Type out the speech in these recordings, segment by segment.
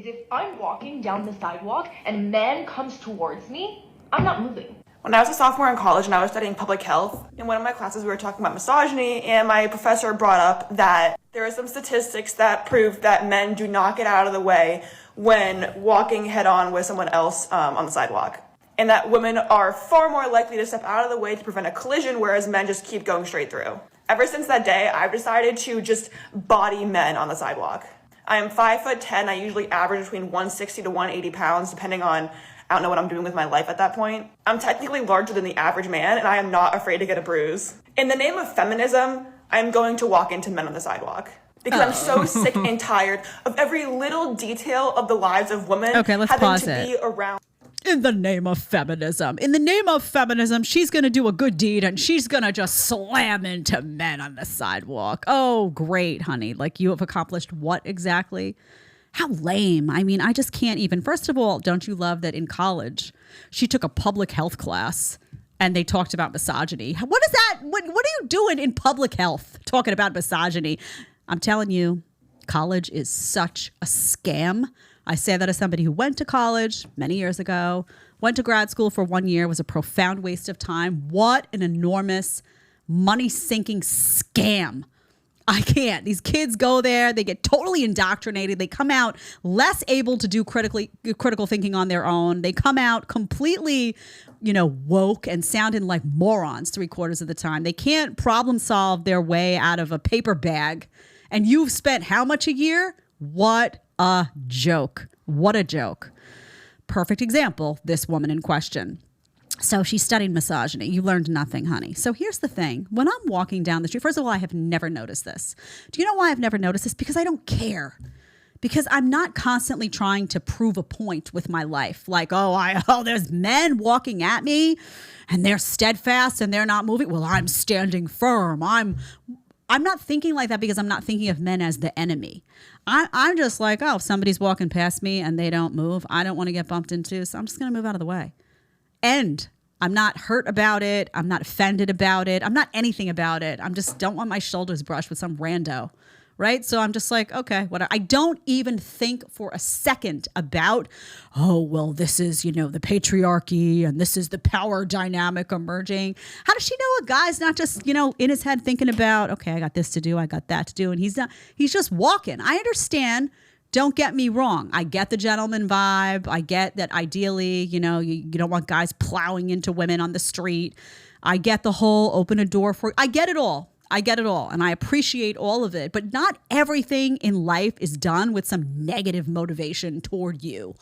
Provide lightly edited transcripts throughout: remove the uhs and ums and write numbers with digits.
is if I'm walking down the sidewalk and a man comes towards me, I'm not moving. When I was a sophomore in college and I was studying public health, in one of my classes we were talking about misogyny, and my professor brought up that there are some statistics that prove that men do not get out of the way when walking head-on with someone else on the sidewalk. And that women are far more likely to step out of the way to prevent a collision, whereas men just keep going straight through. Ever since that day, I've decided to just body men on the sidewalk. I am 5'10". I usually average between 160 to 180 pounds, depending on I don't know what I'm doing with my life at that point. I'm technically larger than the average man, and I am not afraid to get a bruise. In the name of feminism, I'm going to walk into men on the sidewalk. Because I'm so sick and tired of every little detail of the lives of women having to be around. In the name of feminism. In the name of feminism, she's going to do a good deed and she's going to just slam into men on the sidewalk. Oh, great, honey. Like, you have accomplished what exactly? How lame. I mean, I just can't even. First of all, don't you love that in college, she took a public health class and they talked about misogyny? What is that? What are you doing in public health talking about misogyny? I'm telling you, college is such a scam. I say that as somebody who went to college many years ago, went to grad school for 1 year, was a profound waste of time. What an enormous money-sinking scam. I can't. These kids go there, they get totally indoctrinated. They come out less able to do critical thinking on their own. They come out completely, woke and sounding like morons 3/4 of the time. They can't problem solve their way out of a paper bag. And you've spent how much a year? What a joke. What a joke. Perfect example, this woman in question. So she studied misogyny. You learned nothing, honey. So here's the thing. When I'm walking down the street, first of all, I have never noticed this. Do you know why I've never noticed this? Because I don't care. Because I'm not constantly trying to prove a point with my life. Like, there's men walking at me and they're steadfast and they're not moving. Well, I'm standing firm. I'm not thinking like that because I'm not thinking of men as the enemy. I'm just like, if somebody's walking past me and they don't move, I don't want to get bumped into, so I'm just going to move out of the way. And I'm not hurt about it. I'm not offended about it. I'm not anything about it. I'm just don't want my shoulders brushed with some rando, right? So I'm just like, okay, whatever. I don't even think for a second about, this is, the patriarchy and this is the power dynamic emerging. How does she know a guy's not just, in his head thinking about, okay, I got this to do, I got that to do. And he's just walking. I understand. Don't get me wrong. I get the gentleman vibe. I get that ideally, you don't want guys plowing into women on the street. I get the whole open a door for, I get it all. And I appreciate all of it. But not everything in life is done with some negative motivation toward you.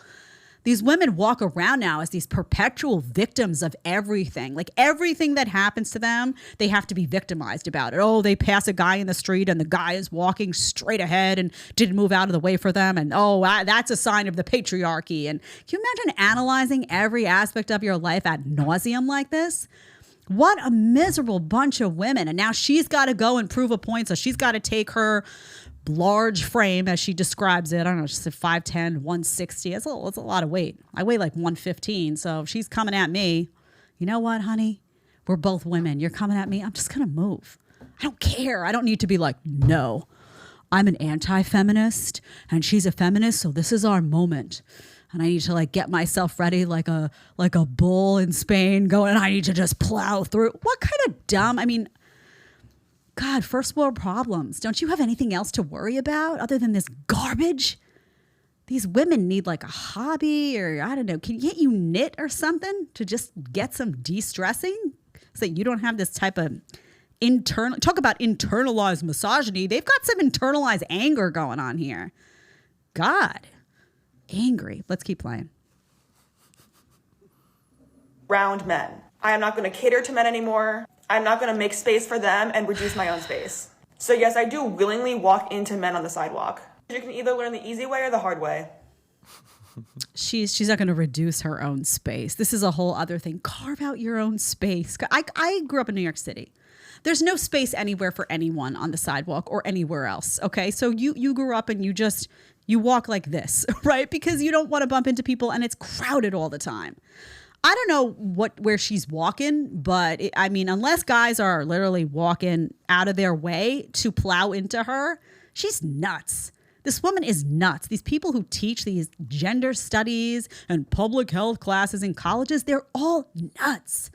These women walk around now as these perpetual victims of everything. Like everything that happens to them, they have to be victimized about it. They pass a guy in the street and the guy is walking straight ahead and didn't move out of the way for them. And that's a sign of the patriarchy. And can you imagine analyzing every aspect of your life ad nauseum like this? What a miserable bunch of women. And now she's got to go and prove a point. So she's got to take her large frame, as she describes it. I don't know, she said 5'10", 160. It's a lot of weight. I weigh like 115. So if she's coming at me, you know what, honey? We're both women. You're coming at me. I'm just going to move. I don't care. I don't need to be like, no, I'm an anti-feminist and she's a feminist. So this is our moment. And I need to get myself ready like a bull in Spain going, I need to just plow through. What kind of dumb, God, first world problems. Don't you have anything else to worry about other than this garbage? These women need a hobby or I don't know. Can you knit or something to just get some de-stressing so that you don't have this type of talk about internalized misogyny. They've got some internalized anger going on here. God, angry. Let's keep playing. Round men. I am not going to cater to men anymore. I'm not going to make space for them and reduce my own space. So yes, I do willingly walk into men on the sidewalk. You can either learn the easy way or the hard way. She's not going to reduce her own space. This is a whole other thing. Carve out your own space. I grew up in New York City. There's no space anywhere for anyone on the sidewalk or anywhere else. Okay, so you grew up and you walk like this, right? Because you don't want to bump into people and it's crowded all the time. I don't know where she's walking, but unless guys are literally walking out of their way to plow into her, she's nuts. This woman is nuts. These people who teach these gender studies and public health classes in colleges, they're all nuts.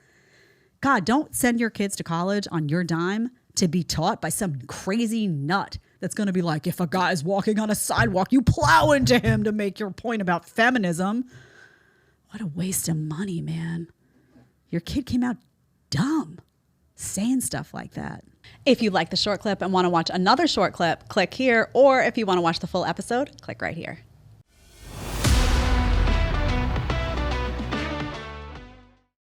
God, don't send your kids to college on your dime to be taught by some crazy nut that's going to be like, if a guy's walking on a sidewalk, you plow into him to make your point about feminism. What a waste of money, man. Your kid came out dumb saying stuff like that. If you like the short clip and want to watch another short clip, click here. Or if you want to watch the full episode, click right here.